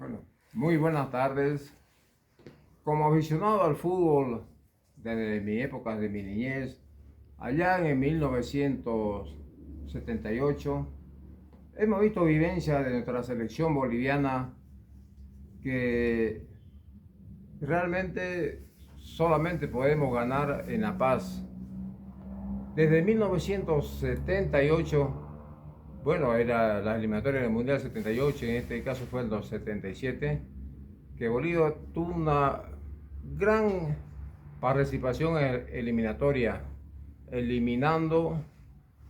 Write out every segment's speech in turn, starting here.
Bueno, muy buenas tardes. Como aficionado al fútbol desde mi época de mi niñez, allá en 1978, hemos visto vivencia de nuestra selección boliviana que realmente solamente podemos ganar en La Paz. Desde 1978, bueno, era la eliminatoria del Mundial 78, en este caso fue el 77, que Bolívar tuvo una gran participación eliminatoria, eliminando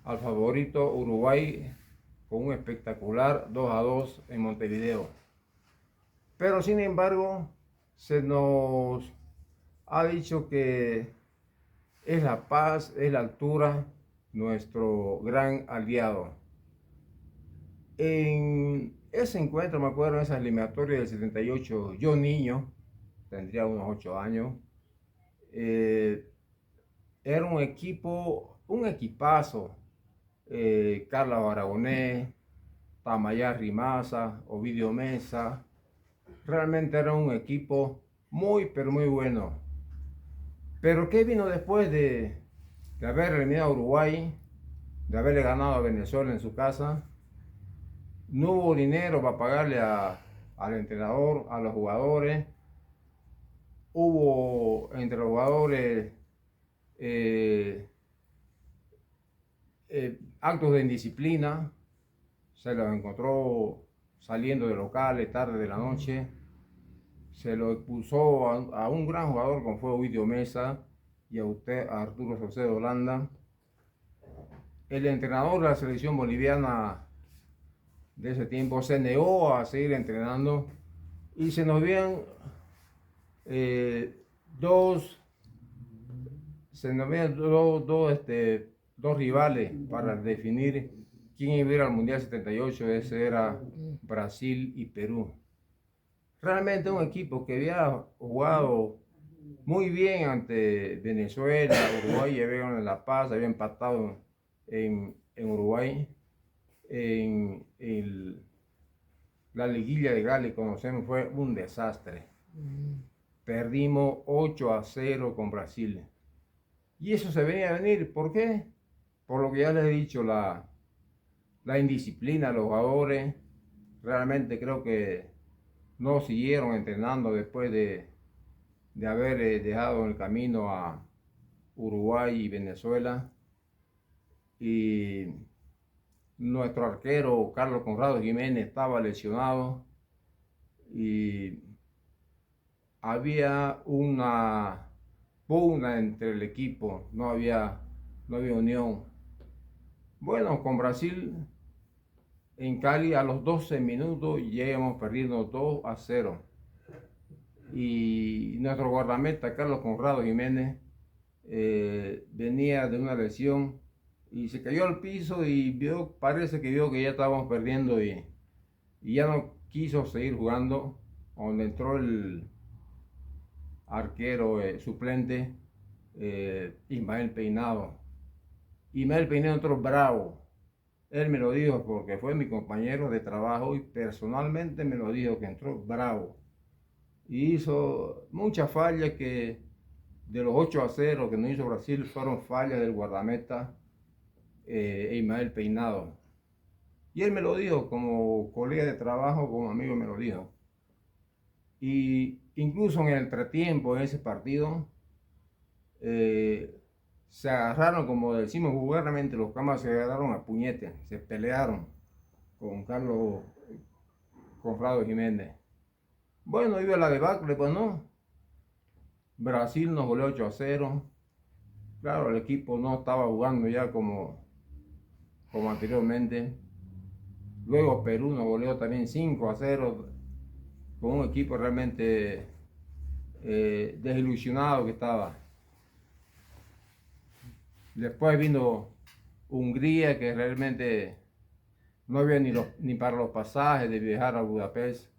al favorito Uruguay con un espectacular 2-2 en Montevideo. Pero sin embargo, se nos ha dicho que es La Paz, es la altura, nuestro gran aliado. En ese encuentro, me acuerdo, en esa eliminatoria del 78, yo niño, tendría unos 8 años, eh, era un equipo, un equipazo. Carlos Aragonés, Tamayá Rimasa, Ovidio Mesa. Realmente era un equipo muy, pero muy bueno. Pero ¿qué vino después de haber eliminado a Uruguay, de haberle ganado a Venezuela en su casa? No hubo dinero para pagarle al entrenador, a los jugadores. Hubo entre los jugadores eh, actos de indisciplina. Se los encontró saliendo de locales tarde de la noche. Se lo expulsó a un gran jugador como fue Ovidio Mesa y a Arturo Saucedo Holanda. El entrenador de la selección boliviana de ese tiempo se negó a seguir entrenando y se nos veían eh, dos, se nos veían dos rivales para definir quién iba a ir al Mundial 78. Ese era Brasil y Perú. Realmente un equipo que había jugado muy bien ante Venezuela, Uruguay, había ganado en La Paz, había empatado en Uruguay. La liguilla de Gali, conocemos, fue un desastre. Perdimos 8-0 con Brasil. Y eso se venía a venir, ¿por qué? Por lo que ya les he dicho, la indisciplina de los jugadores. Realmente creo que no siguieron entrenando después de haber dejado en el camino a Uruguay y Venezuela. Y nuestro arquero Carlos Conrado Jiménez estaba lesionado y había una pugna entre el equipo, no había unión. Bueno, con Brasil en Cali a los 12 minutos llegamos perdiendo 2-0. Y nuestro guardameta Carlos Conrado Jiménez venía de una lesión y se cayó al piso y parece que vio que ya estábamos perdiendo y ya no quiso seguir jugando. Donde entró el arquero suplente Ismael Peinado. Ismael Peinado entró bravo. Él me lo dijo porque fue mi compañero de trabajo y personalmente me lo dijo que entró bravo. Y hizo muchas fallas que de los 8-0 que nos hizo Brasil fueron fallas del guardameta Ismael Peinado. Y él me lo dijo como colega de trabajo, como amigo me lo dijo. Y incluso en el entretiempo en ese partido se agarraron, como decimos vulgarmente, los camas se agarraron a puñetes, se pelearon con Carlos Conrado Jiménez. Bueno, iba la debacle, pues no. Brasil nos goleó 8-0. Claro, el equipo no estaba jugando ya como anteriormente. Luego Perú nos goleó también 5-0 con un equipo realmente desilusionado que estaba. Después vino Hungría, que realmente no había ni para los pasajes de viajar a Budapest.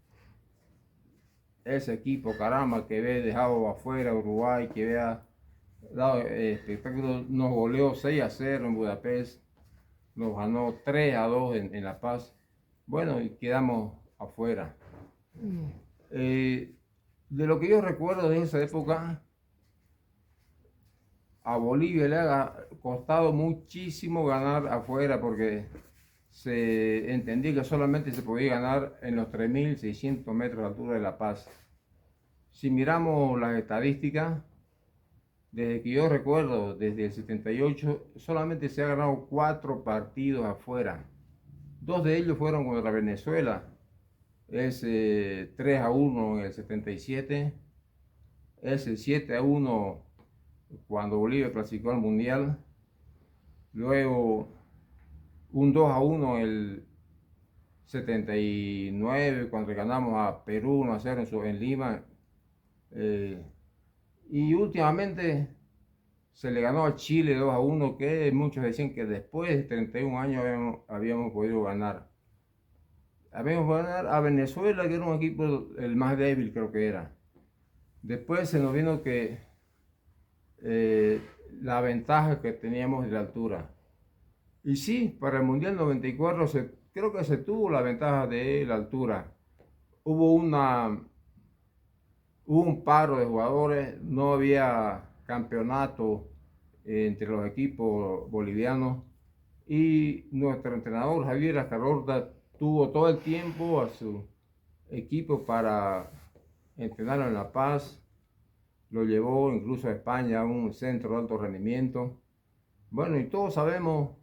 Ese equipo, caramba, que había dejado afuera Uruguay, que había dado espectáculo, nos goleó 6-0 en Budapest, nos ganó 3-2 en La Paz. Bueno, y quedamos afuera. Eh, de lo que yo recuerdo de esa época, a Bolivia le ha costado muchísimo ganar afuera porque se entendía que solamente se podía ganar en los 3.600 metros de altura de La Paz. Si miramos las estadísticas, desde que yo recuerdo, desde el 78, solamente se ha ganado 4 partidos afuera. 2 de ellos fueron contra Venezuela. Es 3-1 en el 77. Es el 7-1 cuando Bolivia clasificó al Mundial. Luego un 2-1 en el 79 cuando ganamos a Perú 1-0 en Lima. Y últimamente se le ganó a Chile 2-1, que muchos decían que después de 31 años habíamos podido ganar. Habíamos podido ganar a Venezuela, que era un equipo el más débil, creo que era. Después se nos vino que la ventaja que teníamos de la altura. Y sí, para el Mundial 94 creo que se tuvo la ventaja de la altura. Hubo un paro de jugadores, no había campeonato entre los equipos bolivianos y nuestro entrenador Javier Ascarorta tuvo todo el tiempo a su equipo para entrenarlo en La Paz, lo llevó incluso a España a un centro de alto rendimiento. Bueno, y todos sabemos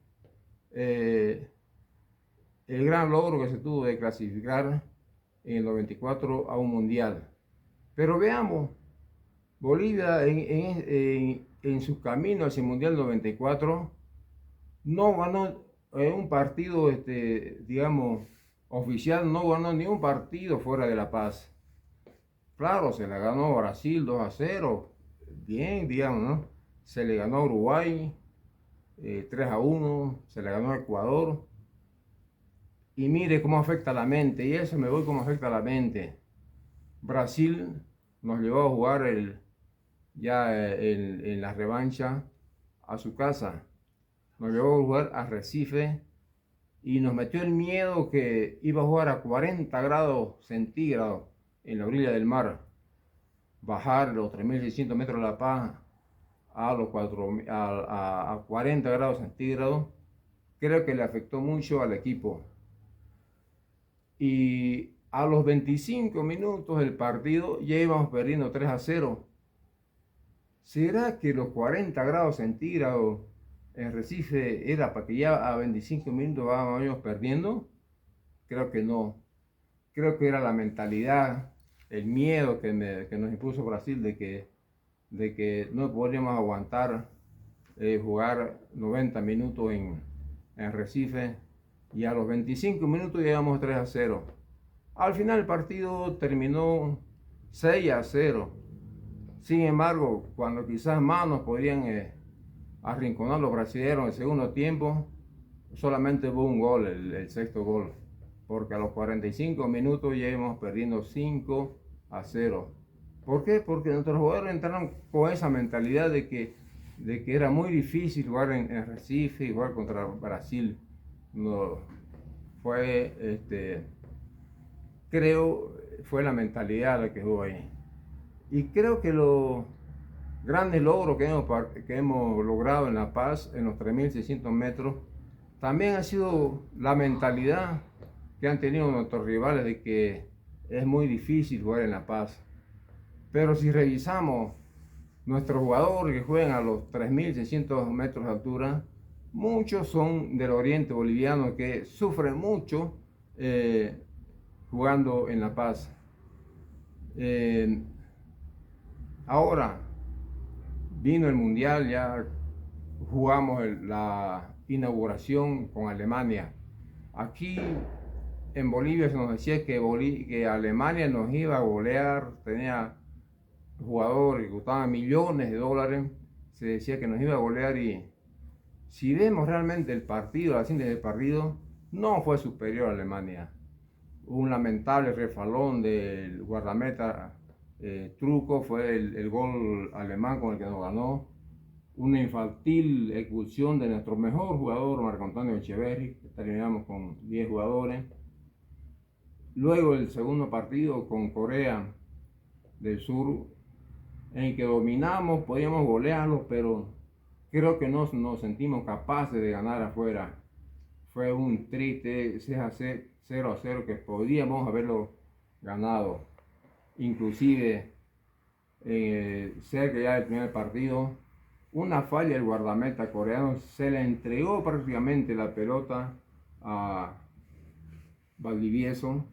el gran logro que se tuvo de clasificar en el 94 a un mundial. Pero veamos, Bolivia en su camino hacia el Mundial 94 no ganó un partido, digamos, oficial, no ganó ni un partido fuera de La Paz. Claro, se le ganó a Brasil 2-0, bien, digamos, ¿no? Se le ganó a Uruguay 3-1, se le ganó a Ecuador. Y mire cómo afecta la mente, y eso me voy cómo afecta la mente. Brasil nos llevó a jugar en la revancha a su casa. Nos llevó a jugar a Recife y nos metió el miedo que iba a jugar a 40 grados centígrados en la orilla del mar. Bajar los 3.600 metros de La Paz a 40 grados centígrados, creo que le afectó mucho al equipo. Y a los 25 minutos del partido ya íbamos perdiendo 3-0. ¿Será que los 40 grados centígrados en Recife era para que ya a 25 minutos íbamos perdiendo? Creo que no. Creo que era la mentalidad, el miedo que nos impuso Brasil de que no podríamos aguantar jugar 90 minutos en Recife. Y a los 25 minutos llegamos 3-0. Al final el partido terminó 6-0. Sin embargo, cuando quizás más nos podrían arrinconar los brasileños en el segundo tiempo, solamente hubo un gol, el sexto gol. Porque a los 45 minutos ya íbamos perdiendo 5-0. ¿Por qué? Porque nuestros jugadores entraron con esa mentalidad de que era muy difícil jugar en Recife y jugar contra Brasil. No, creo, fue la mentalidad la que jugó ahí. Y creo que los grandes logros que hemos logrado en La Paz, en los 3.600 metros, también ha sido la mentalidad que han tenido nuestros rivales de que es muy difícil jugar en La Paz. Pero si revisamos nuestros jugadores que juegan a los 3.600 metros de altura, muchos son del oriente boliviano que sufren mucho jugando en La Paz. Ahora vino el Mundial, ya jugamos la inauguración con Alemania. Aquí en Bolivia se nos decía que Alemania nos iba a golear, tenía jugadores que costaban millones de dólares, se decía que nos iba a golear y si vemos realmente el partido, la síntesis del partido, no fue superior a Alemania. Un lamentable refalón del guardameta Truco fue el gol alemán con el que nos ganó. Una infantil expulsión de nuestro mejor jugador, Marco Antonio Echeverri, terminamos con 10 jugadores. Luego el segundo partido con Corea del Sur, en que dominamos, podíamos golearlos, pero creo que no nos sentimos capaces de ganar afuera. Fue un triste 0-0 que podíamos haberlo ganado. Inclusive cerca ya del primer partido, una falla del guardameta coreano, se le entregó prácticamente la pelota a Valdivieso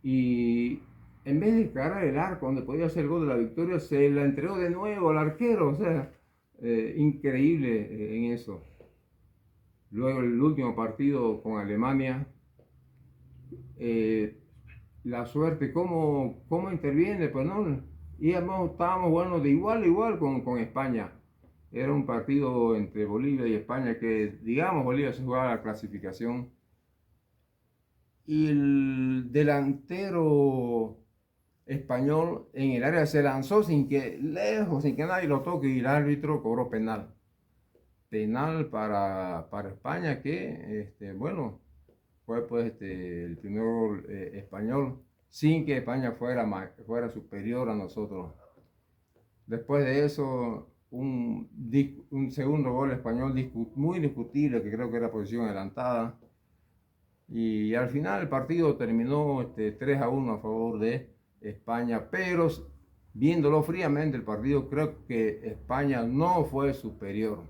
y en vez de cargar el arco donde podía hacer el gol de la victoria, se la entregó de nuevo al arquero. O sea, increíble en eso. Luego el último partido con Alemania, la suerte, cómo interviene, pues no, estábamos bueno de igual a igual con España. Era un partido entre Bolivia y España que, digamos, Bolivia se jugaba la clasificación. Y el delantero español en el área se lanzó sin que nadie lo toque y el árbitro cobró penal. Penal para España que, bueno, fue pues el primer gol español sin que España fuera superior a nosotros. Después de eso, un segundo gol español muy discutible, que creo que era posición adelantada. Y al final el partido terminó 3-1 a favor de España, pero viéndolo fríamente el partido, creo que España no fue superior.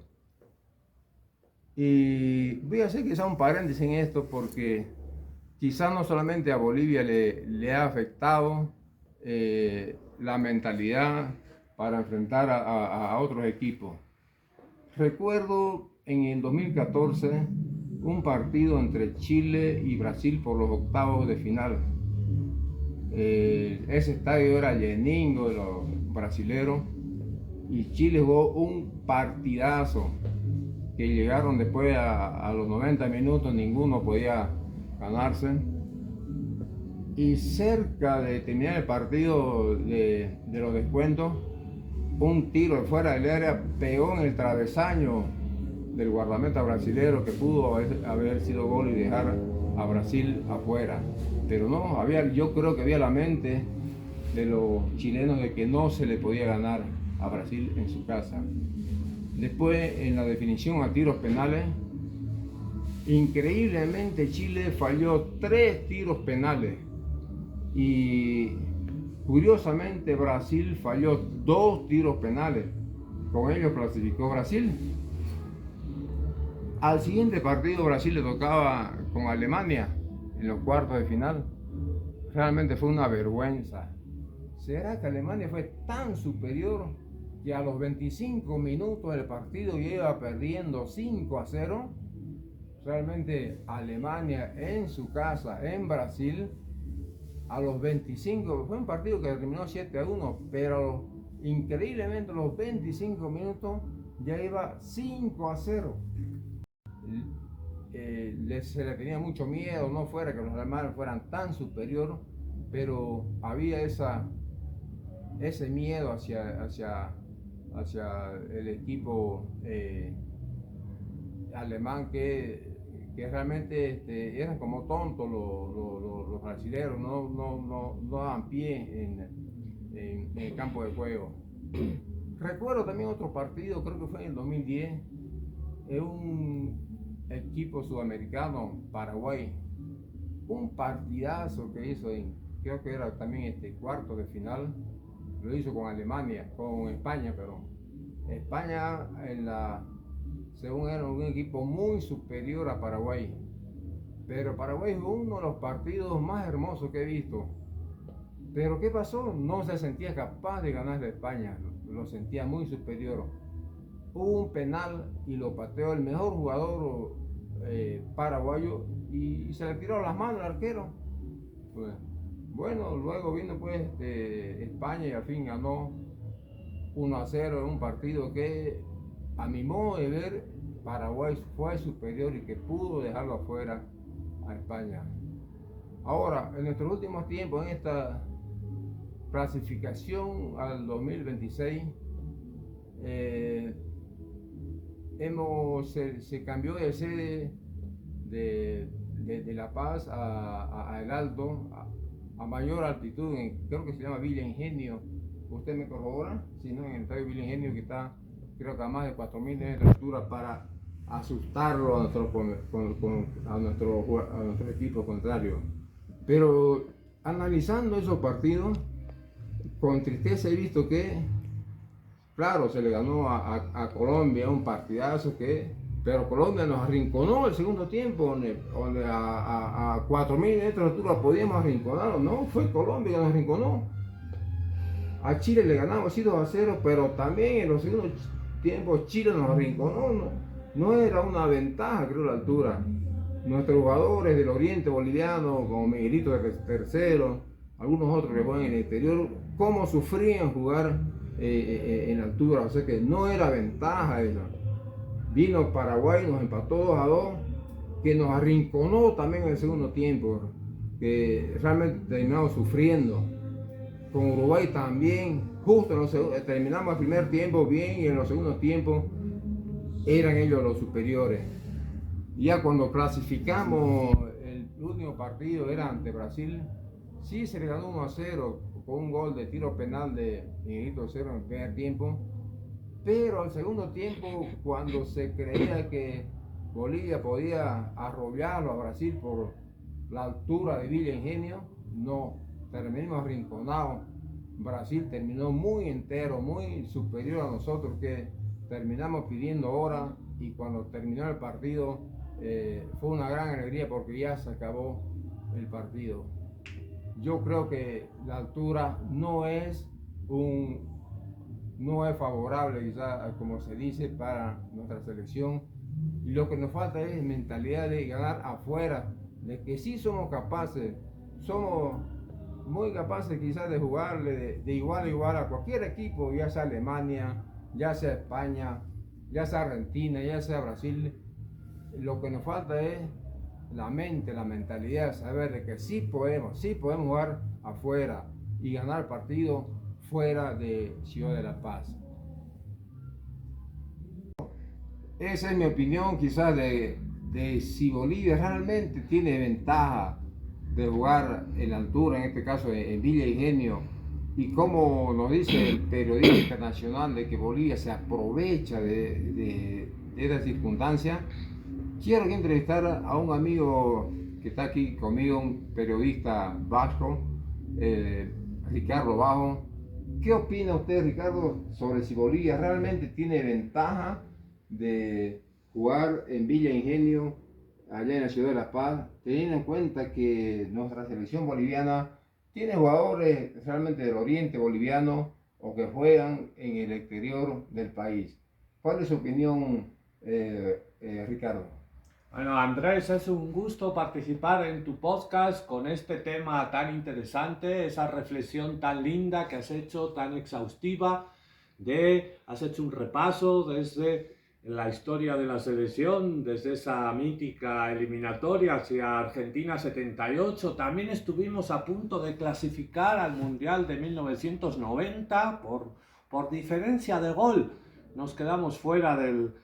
Y voy a hacer quizá un paréntesis en esto porque quizá no solamente a Bolivia le ha afectado la mentalidad para enfrentar a otros equipos. Recuerdo en el 2014 un partido entre Chile y Brasil por los octavos de final. Ese estadio era lleningo de los brasileros y Chile jugó un partidazo que llegaron después a los 90 minutos, ninguno podía ganarse. Y cerca de terminar el partido de los descuentos, un tiro de fuera del área pegó en el travesaño del guardameta brasilero que pudo haber sido gol y dejar a Brasil afuera. Pero no, yo creo que había la mente de los chilenos de que no se le podía ganar a Brasil en su casa. Después, en la definición a tiros penales, increíblemente Chile falló 3 tiros penales y curiosamente Brasil falló 2 tiros penales. Con ello clasificó Brasil. Al siguiente partido Brasil le tocaba con Alemania en los cuartos de final. Realmente fue una vergüenza. ¿Será que Alemania fue tan superior que a los 25 minutos del partido ya iba perdiendo 5-0? Realmente Alemania en su casa, en Brasil, a los 25, fue un partido que terminó 7-1, pero increíblemente a los 25 minutos ya iba 5-0. Se le tenía mucho miedo, no fuera que los alemanes fueran tan superiores, pero había ese miedo hacia el equipo alemán que realmente eran como tontos los brasileños, no daban pie en el campo de juego. Recuerdo también otro partido, creo que fue en el 2010, un equipo sudamericano, Paraguay, un partidazo que hizo creo que era también cuarto de final, lo hizo con España, pero España según era un equipo muy superior a Paraguay, pero Paraguay fue uno de los partidos más hermosos que he visto. Pero ¿qué pasó? No se sentía capaz de ganar de España, lo sentía muy superior. Hubo un penal y lo pateó el mejor jugador paraguayo y se le tiró las manos al arquero. Pues, bueno, luego vino pues España y al fin ganó 1-0 en un partido que a mi modo de ver Paraguay fue superior y que pudo dejarlo afuera a España. Ahora, en nuestros últimos tiempos, en esta clasificación al 2026, se cambió de sede de La Paz a El Alto, a mayor altitud, creo que se llama Villa Ingenio. ¿Usted me corrobora? Si no, en el estadio Villa Ingenio, que está creo que a más de 4.000 metros de altura, para asustarlo a nuestro equipo contrario. Pero analizando esos partidos, con tristeza he visto que, claro, se le ganó a Colombia un partidazo, pero Colombia nos arrinconó el segundo tiempo, donde a 4.000 metros de altura podíamos arrinconarlo. No, fue Colombia que nos arrinconó. A Chile le ganamos así 2-0, pero también en los segundos tiempos Chile nos arrinconó. No era una ventaja, creo, la altura. Nuestros jugadores del oriente boliviano, como Miguelito de Tercero, algunos otros que juegan en el exterior, cómo sufrían jugar en altura. O sea que no era ventaja esa. Vino Paraguay, nos empató 2-2, que nos arrinconó también en el segundo tiempo, que realmente terminamos sufriendo. Con Uruguay también, justo terminamos el primer tiempo bien, y en los segundos tiempos eran ellos los superiores. Ya cuando clasificamos, el último partido era ante Brasil, sí se le ganó 1-0 con un gol de tiro penal de Miguelito Cero en el primer tiempo, pero al segundo tiempo, cuando se creía que Bolivia podía arrollarlo a Brasil por la altura de Villa Ingenio, no, terminamos arrinconados. Brasil terminó muy entero, muy superior a nosotros, que terminamos pidiendo hora, y cuando terminó el partido fue una gran alegría porque ya se acabó el partido. Yo creo que la altura no es favorable, quizás, como se dice, para nuestra selección, y lo que nos falta es mentalidad de ganar afuera, de que sí somos capaces, somos muy capaces quizás de jugarle de igual a igual a cualquier equipo, ya sea Alemania, ya sea España, ya sea Argentina, ya sea Brasil. Lo que nos falta es la mente, la mentalidad, saber de que sí podemos jugar afuera y ganar partido fuera de Ciudad de La Paz. Esa es mi opinión, quizás, de si Bolivia realmente tiene ventaja de jugar en la altura, en este caso en Villa Ingenio, y como nos dice el periodista internacional de que Bolivia se aprovecha de esta circunstancia. Quiero entrevistar a un amigo que está aquí conmigo, un periodista vasco, Ricardo Bajo. ¿Qué opina usted, Ricardo, sobre si Bolivia realmente tiene ventaja de jugar en Villa Ingenio, allá en la Ciudad de La Paz, teniendo en cuenta que nuestra selección boliviana tiene jugadores realmente del oriente boliviano o que juegan en el exterior del país? ¿Cuál es su opinión, Ricardo? Bueno, Andrés, es un gusto participar en tu podcast con este tema tan interesante, esa reflexión tan linda que has hecho, tan exhaustiva, has hecho un repaso desde la historia de la selección, desde esa mítica eliminatoria hacia Argentina 78. También estuvimos a punto de clasificar al Mundial de 1990 por diferencia de gol. Nos quedamos fuera del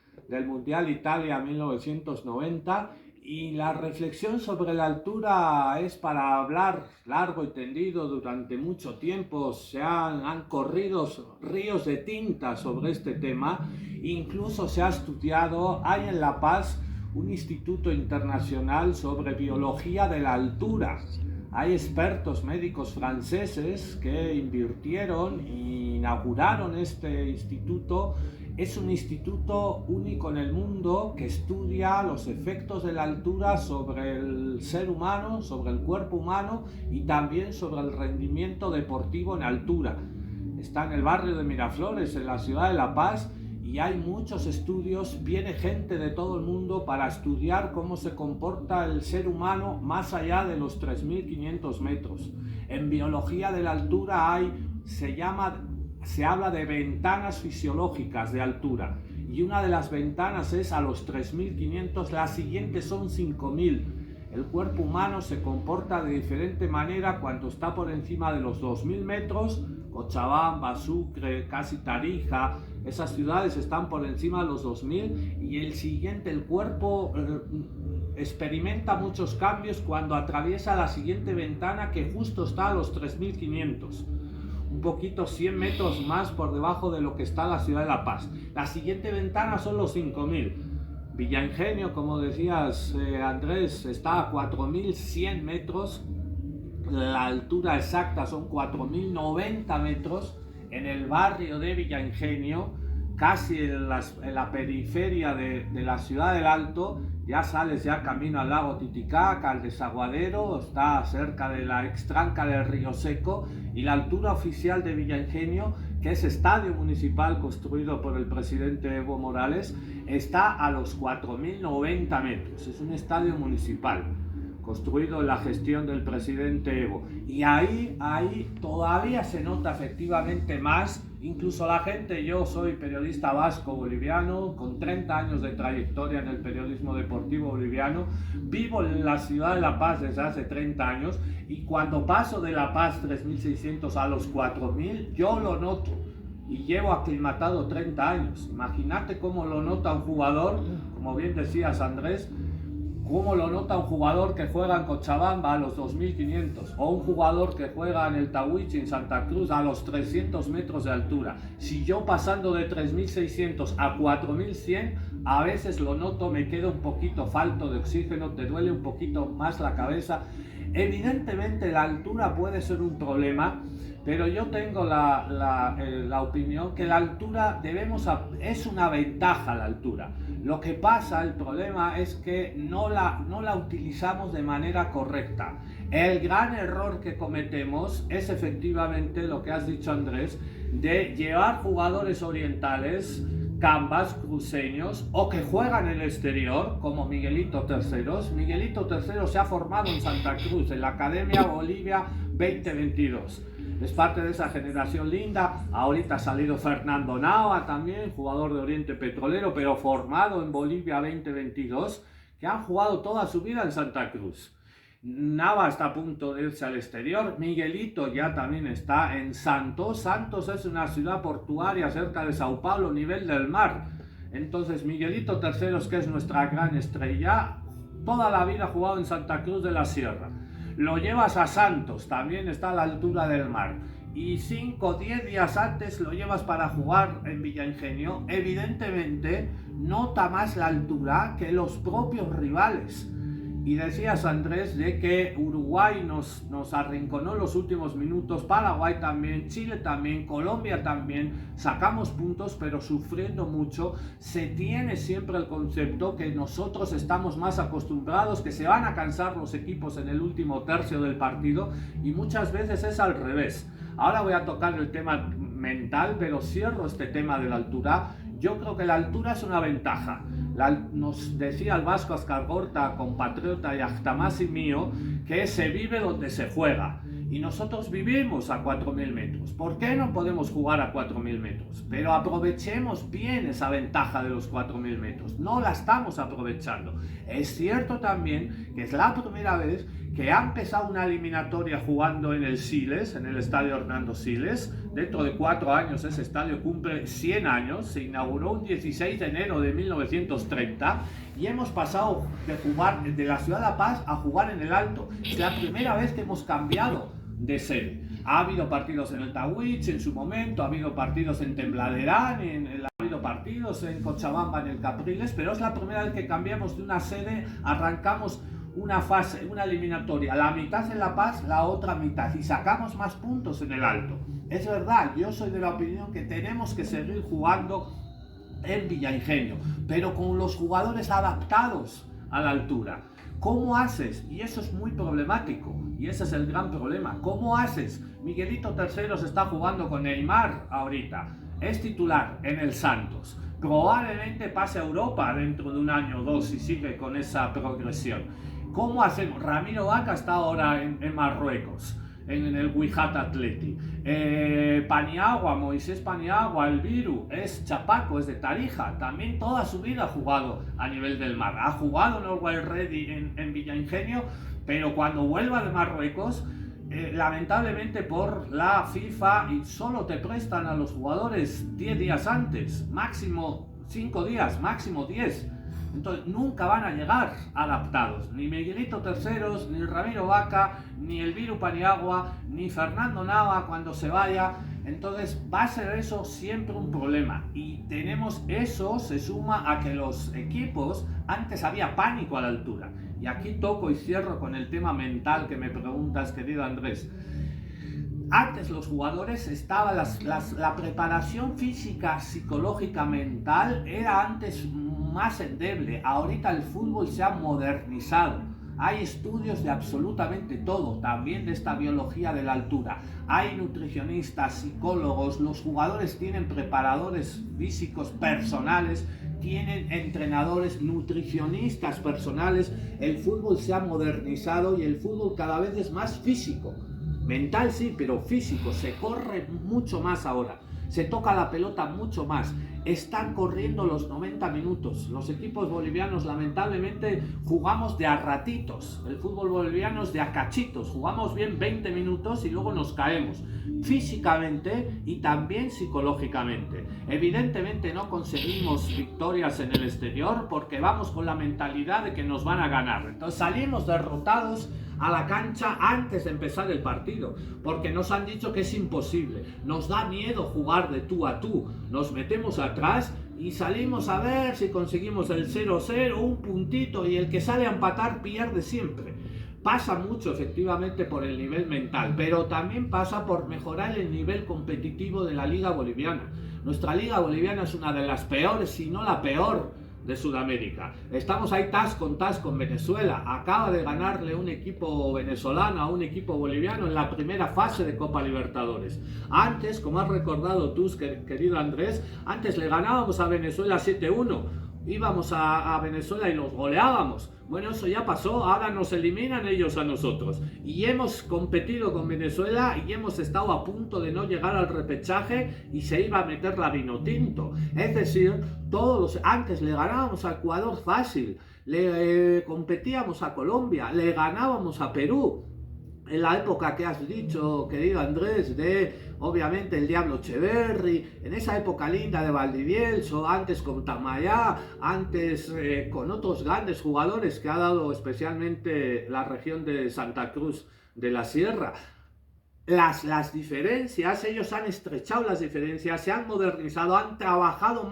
Mundial Italia 1990, y la reflexión sobre la altura es para hablar largo y tendido durante mucho tiempo. Se han corrido ríos de tinta sobre este tema, incluso se ha estudiado, hay en La Paz un instituto internacional sobre biología de la altura. Hay expertos médicos franceses que invirtieron e inauguraron este instituto. Es un instituto único en el mundo que estudia los efectos de la altura sobre el ser humano, sobre el cuerpo humano, y también sobre el rendimiento deportivo en altura. Está en el barrio de Miraflores, en la ciudad de La Paz, y hay muchos estudios. Viene gente de todo el mundo para estudiar cómo se comporta el ser humano más allá de los 3.500 metros. En biología de la altura se habla de ventanas fisiológicas de altura, y una de las ventanas es a los 3.500, las siguientes son 5.000. El cuerpo humano se comporta de diferente manera cuando está por encima de los 2.000 metros. Cochabamba, Sucre, casi Tarija, esas ciudades están por encima de los 2.000, y el siguiente, el cuerpo experimenta muchos cambios cuando atraviesa la siguiente ventana, que justo está a los 3500, un poquito 100 metros más por debajo de lo que está la ciudad de La Paz. La siguiente ventana son los 5000. Villa Ingenio, como decías, Andrés, está a 4100 metros. La altura exacta son 4090 metros en el barrio de Villa Ingenio, casi en la periferia de la ciudad del Alto. Ya sales ya camino al lago Titicaca, al desaguadero, está cerca de la extranca del Río Seco, y la altura oficial de Villa Ingenio, que es estadio municipal construido por el presidente Evo Morales, está a los 4090 metros. Es un estadio municipal construido en la gestión del presidente Evo, y ahí todavía se nota efectivamente más. Incluso la gente, yo soy periodista vasco boliviano con 30 años de trayectoria en el periodismo deportivo boliviano, vivo en la ciudad de La Paz desde hace 30 años, y cuando paso de La Paz 3600 a los 4000, yo lo noto, y llevo aclimatado 30 años. Imagínate cómo lo nota un jugador, como bien decías, Andrés, cómo lo nota un jugador que juega en Cochabamba a los 2500, o un jugador que juega en el Tahuichi, en Santa Cruz, a los 300 metros de altura. Si yo pasando de 3600 a 4100, a veces lo noto, me quedo un poquito falto de oxígeno, te duele un poquito más la cabeza. Evidentemente la altura puede ser un problema, pero yo tengo la opinión que la altura es una ventaja la altura. Lo que pasa, el problema es que no la utilizamos de manera correcta. El gran error que cometemos es efectivamente lo que has dicho, Andrés, de llevar jugadores orientales, cambas, cruceños, o que juegan en el exterior, como Miguelito Terceros. Miguelito Terceros se ha formado en Santa Cruz, en la Academia Bolivia 2022. Es parte de esa generación linda. Ahorita ha salido Fernando Nava también, jugador de Oriente Petrolero, pero formado en Bolivia 2022, que han jugado toda su vida en Santa Cruz. Nava está a punto de irse al exterior. Miguelito ya también está en Santos. Santos es una ciudad portuaria cerca de Sao Paulo, nivel del mar. Entonces Miguelito Terceros, que es nuestra gran estrella, toda la vida ha jugado en Santa Cruz de la Sierra. Lo llevas a Santos, también está a la altura del mar, y 5 o 10 días antes lo llevas para jugar en Villa Ingenio. Evidentemente nota más la altura que los propios rivales. Y decías, Andrés, de que Uruguay nos arrinconó en los últimos minutos, Paraguay también, Chile también, Colombia también, sacamos puntos pero sufriendo mucho. Se tiene siempre el concepto que nosotros estamos más acostumbrados, que se van a cansar los equipos en el último tercio del partido, y muchas veces es al revés. Ahora voy a tocar el tema mental, pero cierro este tema de la altura. Yo creo que la altura es una ventaja. Nos decía el vasco Azcargorta, compatriota y Ahtamasi mío, que se vive donde se juega. Y nosotros vivimos a 4000 metros. ¿Por qué no podemos jugar a 4000 metros? Pero aprovechemos bien esa ventaja de los 4000 metros. No la estamos aprovechando. Es cierto también que es la primera vez que ha empezado una eliminatoria jugando en el Siles, en el estadio Hernando Siles. Dentro de 4 años ese estadio cumple 100 años, se inauguró un 16 de enero de 1930, y hemos pasado de jugar de la ciudad de La Paz a jugar en el Alto. Es la primera vez que hemos cambiado de sede. Ha habido partidos en el Tahuichi en su momento, ha habido partidos en Tembladerán, ha habido partidos en Cochabamba, en el Capriles, pero es la primera vez que cambiamos de una sede, arrancamos una fase, una eliminatoria, la mitad en La Paz, la otra mitad, y sacamos más puntos en el Alto. Es verdad, yo soy de la opinión que tenemos que seguir jugando en Villa Ingenio, pero con los jugadores adaptados a la altura. ¿Cómo haces? Y eso es muy problemático, y ese es el gran problema. ¿Cómo haces? Miguelito Terceros está jugando con Neymar ahorita, es titular en el Santos. Probablemente pase a Europa dentro de un año o dos si sigue con esa progresión. ¿Cómo hacemos? Ramiro Vaca está ahora en Marruecos, en el Wihat Athletic. Paniagua, Moisés Paniagua, el Viru, es chapaco, es de Tarija. También toda su vida ha jugado a nivel del mar. Ha jugado en Norway Ready en Villa Ingenio, pero cuando vuelva de Marruecos, lamentablemente por la FIFA, y solo te prestan a los jugadores 10 días antes, máximo 5 días, máximo 10. Entonces nunca van a llegar adaptados, ni Miguelito Terceros, ni Ramiro Vaca, ni Elviru Paniagua, ni Fernando Nava cuando se vaya. Entonces va a ser eso siempre un problema, y tenemos eso, se suma a que los equipos, antes había pánico a la altura, y aquí toco y cierro con el tema mental que me preguntas, querido Andrés. Antes los jugadores estaban, la preparación física, psicológica, mental era antes más endeble. Ahorita el fútbol se ha modernizado. Hay estudios de absolutamente todo, también de esta biología de la altura. Hay nutricionistas, psicólogos, los jugadores tienen preparadores físicos personales, tienen entrenadores, nutricionistas personales. El fútbol se ha modernizado y el fútbol cada vez es más físico. Mental sí, pero físico, se corre mucho más ahora, se toca la pelota mucho más, están corriendo los 90 minutos. Los equipos bolivianos lamentablemente jugamos de a ratitos, el fútbol boliviano es de a cachitos, jugamos bien 20 minutos y luego nos caemos, físicamente y también psicológicamente. Evidentemente no conseguimos victorias en el exterior porque vamos con la mentalidad de que nos van a ganar, entonces salimos derrotados a la cancha antes de empezar el partido, porque nos han dicho que es imposible, nos da miedo jugar de tú a tú, nos metemos atrás y salimos a ver si conseguimos el 0-0, un puntito, y el que sale a empatar pierde siempre. Pasa mucho efectivamente por el nivel mental, pero también pasa por mejorar el nivel competitivo de la Liga Boliviana. Nuestra Liga Boliviana es una de las peores, si no la peor, de Sudamérica. Estamos ahí tas con Venezuela. Acaba de ganarle un equipo venezolano a un equipo boliviano en la primera fase de Copa Libertadores. Antes, como has recordado tú, querido Andrés, antes le ganábamos a Venezuela 7-1. Íbamos a Venezuela y los goleábamos. Bueno, eso ya pasó, ahora nos eliminan ellos a nosotros. Y hemos competido con Venezuela y hemos estado a punto de no llegar al repechaje y se iba a meter la Vinotinto. Es decir, antes le ganábamos a Ecuador fácil, le competíamos a Colombia, le ganábamos a Perú. En la época que has dicho, querido Andrés, de obviamente el Diablo Echeverri, en esa época linda de Valdivielso, antes con Tamayá, antes con otros grandes jugadores que ha dado especialmente la región de Santa Cruz de la Sierra. Las diferencias, ellos han estrechado las diferencias, se han modernizado, han trabajado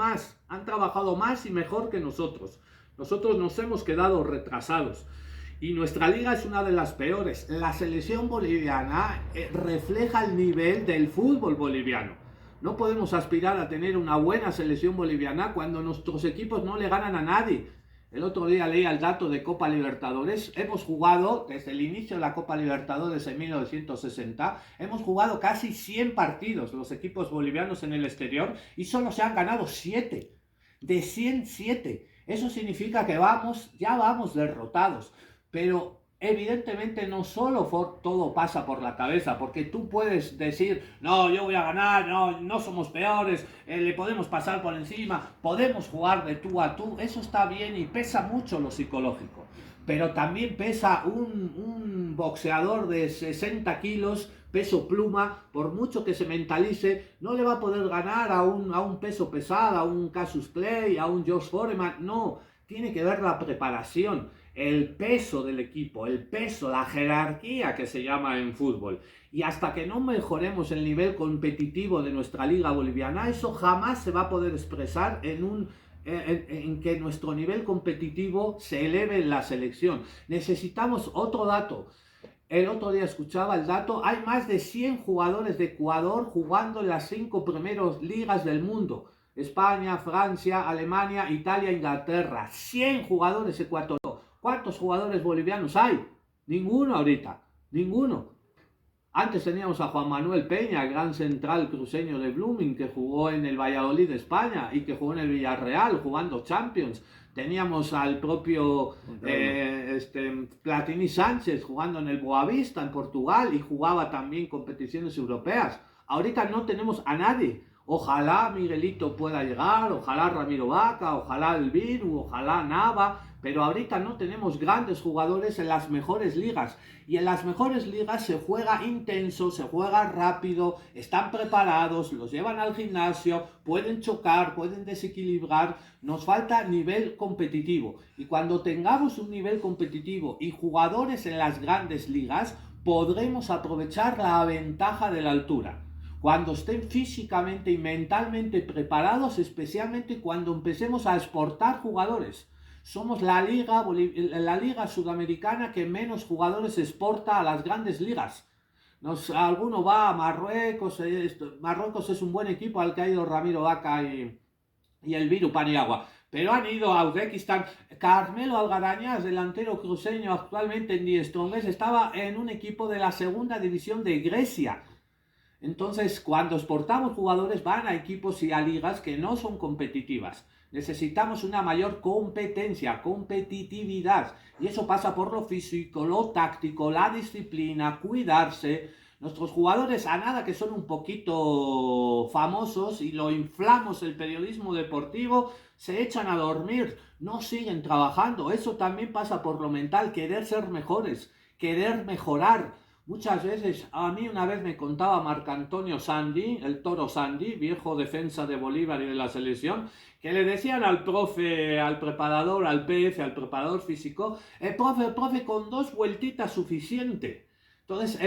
más y mejor que nosotros. Nosotros nos hemos quedado retrasados. Y nuestra liga es una de las peores. La selección boliviana refleja el nivel del fútbol boliviano. No podemos aspirar a tener una buena selección boliviana cuando nuestros equipos no le ganan a nadie. El otro día leía el dato de Copa Libertadores. Hemos jugado, desde el inicio de la Copa Libertadores en 1960, hemos jugado casi 100 partidos los equipos bolivianos en el exterior y solo se han ganado 7. De 107. Eso significa que ya vamos derrotados. Pero evidentemente no solo todo pasa por la cabeza, porque tú puedes decir, no, yo voy a ganar, no somos peores, le podemos pasar por encima, podemos jugar de tú a tú, eso está bien y pesa mucho lo psicológico. Pero también pesa un boxeador de 60 kilos, peso pluma, por mucho que se mentalice, no le va a poder ganar a un peso pesado, a un Cassius Clay, a un George Foreman, no, tiene que ver la preparación. El peso del equipo, el peso, la jerarquía que se llama en fútbol. Y hasta que no mejoremos el nivel competitivo de nuestra liga boliviana, eso jamás se va a poder expresar en que nuestro nivel competitivo se eleve en la selección. Necesitamos otro dato. El otro día escuchaba el dato, hay más de 100 jugadores de Ecuador jugando en las 5 primeras ligas del mundo. España, Francia, Alemania, Italia, Inglaterra. 100 jugadores ecuatorianos. ¿Cuántos jugadores bolivianos hay? Ninguno ahorita, ninguno. Antes teníamos a Juan Manuel Peña, el gran central cruceño de Blooming, que jugó en el Valladolid de España y que jugó en el Villarreal, jugando Champions. Teníamos al propio Platini Sánchez jugando en el Boavista, en Portugal, y jugaba también competiciones europeas. Ahorita no tenemos a nadie. Ojalá Miguelito pueda llegar, ojalá Ramiro Vaca, ojalá Elviru, ojalá Nava, pero ahorita no tenemos grandes jugadores en las mejores ligas. Y en las mejores ligas se juega intenso, se juega rápido, están preparados, los llevan al gimnasio, pueden chocar, pueden desequilibrar. Nos falta nivel competitivo. Y cuando tengamos un nivel competitivo y jugadores en las grandes ligas, podremos aprovechar la ventaja de la altura. Cuando estén físicamente y mentalmente preparados, especialmente cuando empecemos a exportar jugadores. Somos la liga sudamericana que menos jugadores exporta a las grandes ligas. Alguno va a Marruecos, Marruecos es un buen equipo al que ha ido Ramiro Vaca y el Viru Paniagua. Pero han ido a Uzbekistán. Carmelo Algarañaz, delantero cruceño actualmente en Die Strongest, estaba en un equipo de la segunda división de Grecia. Entonces, cuando exportamos jugadores van a equipos y a ligas que no son competitivas. Necesitamos una mayor competencia, competitividad. Y eso pasa por lo físico, lo táctico, la disciplina, cuidarse. Nuestros jugadores, a nada que son un poquito famosos y lo inflamos el periodismo deportivo, se echan a dormir, no siguen trabajando. Eso también pasa por lo mental, querer ser mejores, querer mejorar. Muchas veces, a mí una vez me contaba Marcantonio Sandi, el Toro Sandi, viejo defensa de Bolívar y de la selección, que le decían al profe, al preparador, al PF, al preparador físico, profe, con 2 vueltitas suficiente. Entonces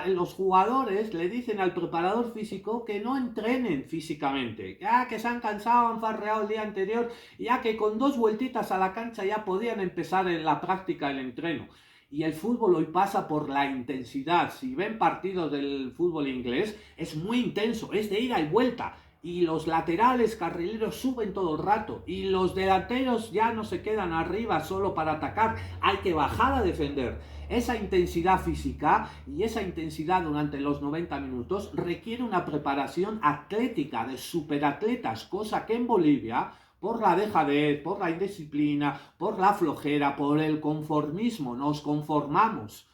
los jugadores le dicen al preparador físico que no entrenen físicamente, que se han cansado, han farreado el día anterior, ya que con 2 vueltitas a la cancha ya podían empezar en la práctica el entreno. Y el fútbol hoy pasa por la intensidad. Si ven partidos del fútbol inglés, es muy intenso, es de ida y vuelta. Y los laterales carrileros suben todo el rato. Y los delanteros ya no se quedan arriba solo para atacar. Hay que bajar a defender. Esa intensidad física y esa intensidad durante los 90 minutos requiere una preparación atlética de superatletas, cosa que en Bolivia, por la dejadez, por la indisciplina, por la flojera, por el conformismo, nos conformamos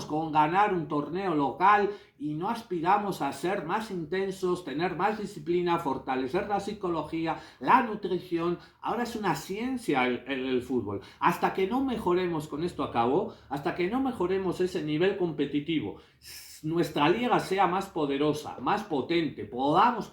con ganar un torneo local y no aspiramos a ser más intensos, tener más disciplina, fortalecer la psicología, la nutrición. Ahora es una ciencia el fútbol. Hasta que no mejoremos, con esto acabo, hasta que no mejoremos ese nivel competitivo, nuestra liga sea más poderosa, más potente, podamos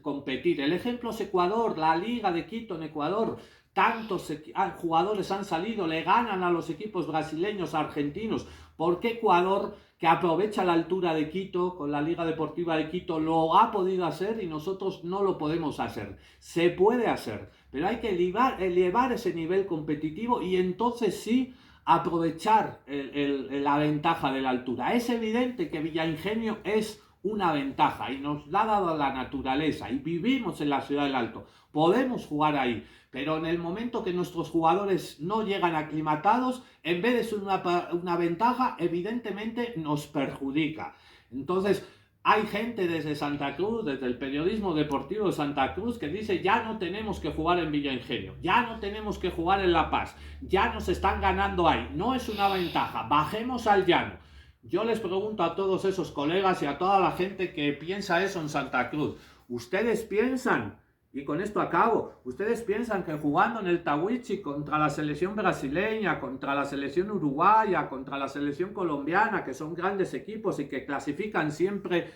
competir. El ejemplo es Ecuador, la Liga de Quito en Ecuador. Tantos jugadores han salido, le ganan a los equipos brasileños, argentinos. ¿Por qué Ecuador, que aprovecha la altura de Quito, con la Liga Deportiva de Quito, lo ha podido hacer y nosotros no lo podemos hacer? Se puede hacer, pero hay que elevar ese nivel competitivo y entonces sí aprovechar la ventaja de la altura. Es evidente que Villa Ingenio es una ventaja y nos la ha dado la naturaleza y vivimos en la ciudad del Alto. Podemos jugar ahí, pero en el momento que nuestros jugadores no llegan aclimatados, en vez de ser una ventaja, evidentemente nos perjudica. Entonces, hay gente desde Santa Cruz, desde el periodismo deportivo de Santa Cruz, que dice ya no tenemos que jugar en Villa Ingenio, ya no tenemos que jugar en La Paz, ya nos están ganando ahí, no es una ventaja, bajemos al llano. Yo les pregunto a todos esos colegas y a toda la gente que piensa eso en Santa Cruz, ¿ustedes piensan, y con esto acabo, ustedes piensan que jugando en el Tahuichi contra la selección brasileña, contra la selección uruguaya, contra la selección colombiana, que son grandes equipos y que clasifican siempre,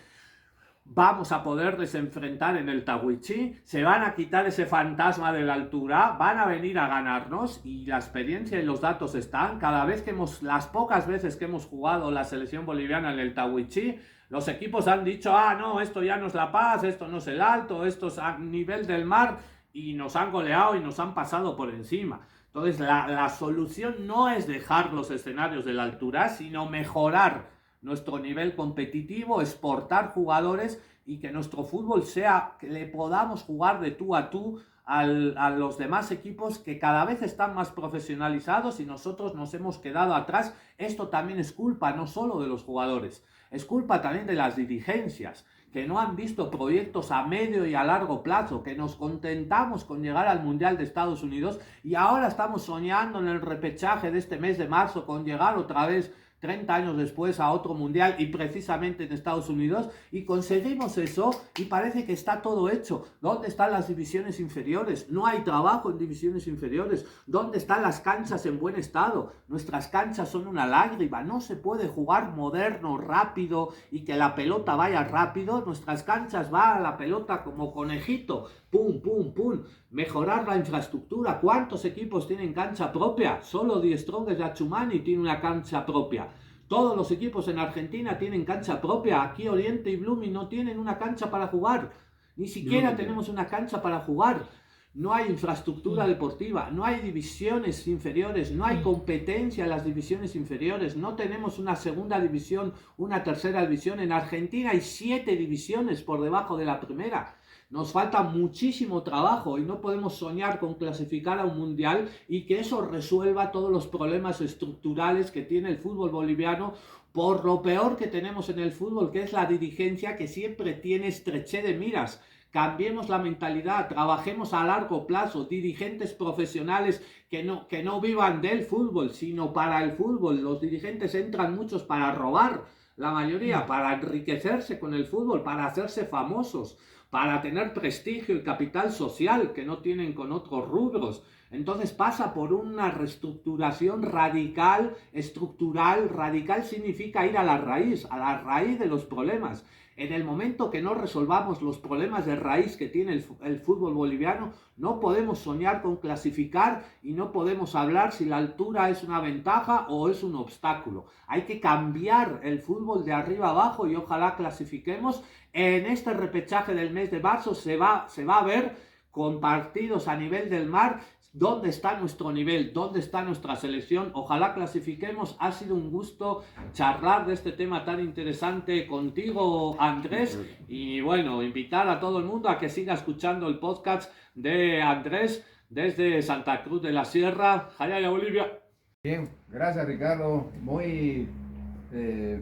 vamos a poder desenfrentar en el Tahuichi? Se van a quitar ese fantasma de la altura, van a venir a ganarnos y la experiencia y los datos están. Cada vez que las pocas veces que hemos jugado la selección boliviana en el Tahuichi, los equipos han dicho, no, esto ya no es La Paz, esto no es el Alto, esto es a nivel del mar, y nos han goleado y nos han pasado por encima. Entonces la solución no es dejar los escenarios de la altura, sino mejorar nuestro nivel competitivo, exportar jugadores y que nuestro fútbol sea, que le podamos jugar de tú a tú a los demás equipos que cada vez están más profesionalizados y nosotros nos hemos quedado atrás. Esto también es culpa no solo de los jugadores, es culpa también de las dirigencias, que no han visto proyectos a medio y a largo plazo, que nos contentamos con llegar al Mundial de Estados Unidos y ahora estamos soñando en el repechaje de este mes de marzo con llegar otra vez 30 años después a otro mundial y precisamente en Estados Unidos, y conseguimos eso y parece que está todo hecho. ¿Dónde están las divisiones inferiores? No hay trabajo en divisiones inferiores. ¿Dónde están las canchas en buen estado? Nuestras canchas son una lágrima. No se puede jugar moderno, rápido y que la pelota vaya rápido. Nuestras canchas va a la pelota como conejito. Pum, pum, pum. Mejorar la infraestructura. ¿Cuántos equipos tienen cancha propia? Solo Die Strongest de Achumani tiene una cancha propia. Todos los equipos en Argentina tienen cancha propia. Aquí Oriente y Blooming no tienen una cancha para jugar. Ni siquiera tenemos una cancha para jugar. No hay infraestructura deportiva, no hay divisiones inferiores, no hay competencia en las divisiones inferiores, no tenemos una segunda división, una tercera división. En Argentina hay 7 divisiones por debajo de la primera. Nos falta muchísimo trabajo y no podemos soñar con clasificar a un mundial y que eso resuelva todos los problemas estructurales que tiene el fútbol boliviano, por lo peor que tenemos en el fútbol, que es la dirigencia que siempre tiene estrechez de miras. Cambiemos la mentalidad, trabajemos a largo plazo, dirigentes profesionales que no vivan del fútbol, sino para el fútbol. Los dirigentes entran muchos para robar, la mayoría, para enriquecerse con el fútbol, para hacerse famosos, para tener prestigio y capital social que no tienen con otros rubros. Entonces pasa por una reestructuración radical, estructural. Radical significa ir a la raíz de los problemas. En el momento que no resolvamos los problemas de raíz que tiene el fútbol boliviano, no podemos soñar con clasificar y no podemos hablar si la altura es una ventaja o es un obstáculo. Hay que cambiar el fútbol de arriba abajo y ojalá clasifiquemos. En este repechaje del mes de marzo se va a ver con partidos a nivel del mar dónde está nuestro nivel, dónde está nuestra selección. Ojalá clasifiquemos. Ha sido un gusto charlar de este tema tan interesante contigo, Andrés, y bueno, invitar a todo el mundo a que siga escuchando el podcast de Andrés desde Santa Cruz de la Sierra, Jayaya, Bolivia. Bien, gracias Ricardo, muy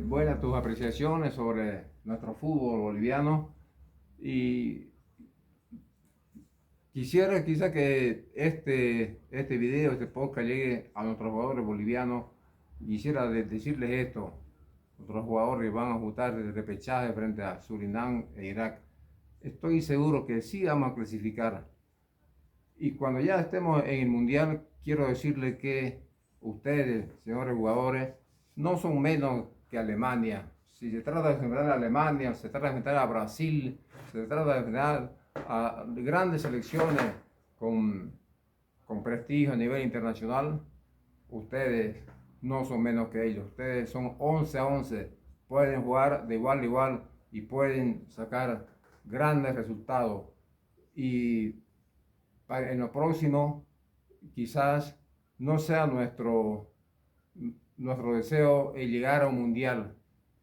buenas tus apreciaciones sobre nuestro fútbol boliviano, y quisiera quizá que este video, este podcast llegue a nuestros jugadores bolivianos. Quisiera decirles esto: nuestros jugadores van a jugar el repechaje frente a Surinam e Irak. Estoy seguro que sí vamos a clasificar. Y cuando ya estemos en el mundial, quiero decirles que ustedes, señores jugadores, no son menos que Alemania. Si se trata de enfrentar a Alemania, se trata de enfrentar a Brasil, se trata de enfrentar a grandes selecciones con prestigio a nivel internacional, ustedes no son menos que ellos. Ustedes son 11-11, pueden jugar de igual a igual y pueden sacar grandes resultados. Y en lo próximo quizás no sea nuestro deseo el llegar a un mundial,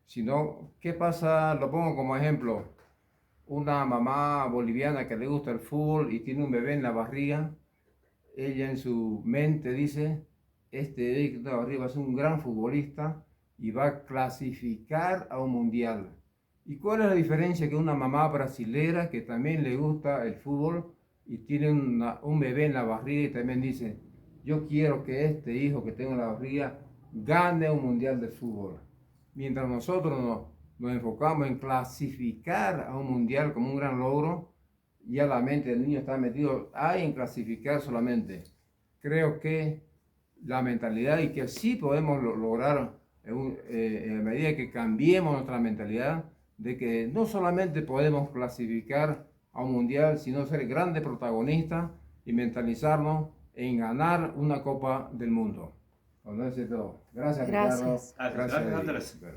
sino ¿qué pasa? Lo pongo como ejemplo: una mamá boliviana que le gusta el fútbol y tiene un bebé en la barriga. Ella en su mente dice: este bebé que está en la barriga va a ser un gran futbolista y va a clasificar a un mundial. ¿Y cuál es la diferencia? Que una mamá brasilera que también le gusta el fútbol y tiene un bebé en la barriga y también dice: yo quiero que este hijo que tengo en la barriga gane un mundial de fútbol. Mientras nosotros nos enfocamos en clasificar a un mundial como un gran logro, ya la mente del niño está metido en clasificar solamente. Creo que la mentalidad, y que sí podemos lograr en medida que cambiemos nuestra mentalidad, de que no solamente podemos clasificar a un mundial, sino ser grandes protagonistas y mentalizarnos en ganar una Copa del Mundo. Gracias, Ricardo. Gracias. Gracias, Andrés.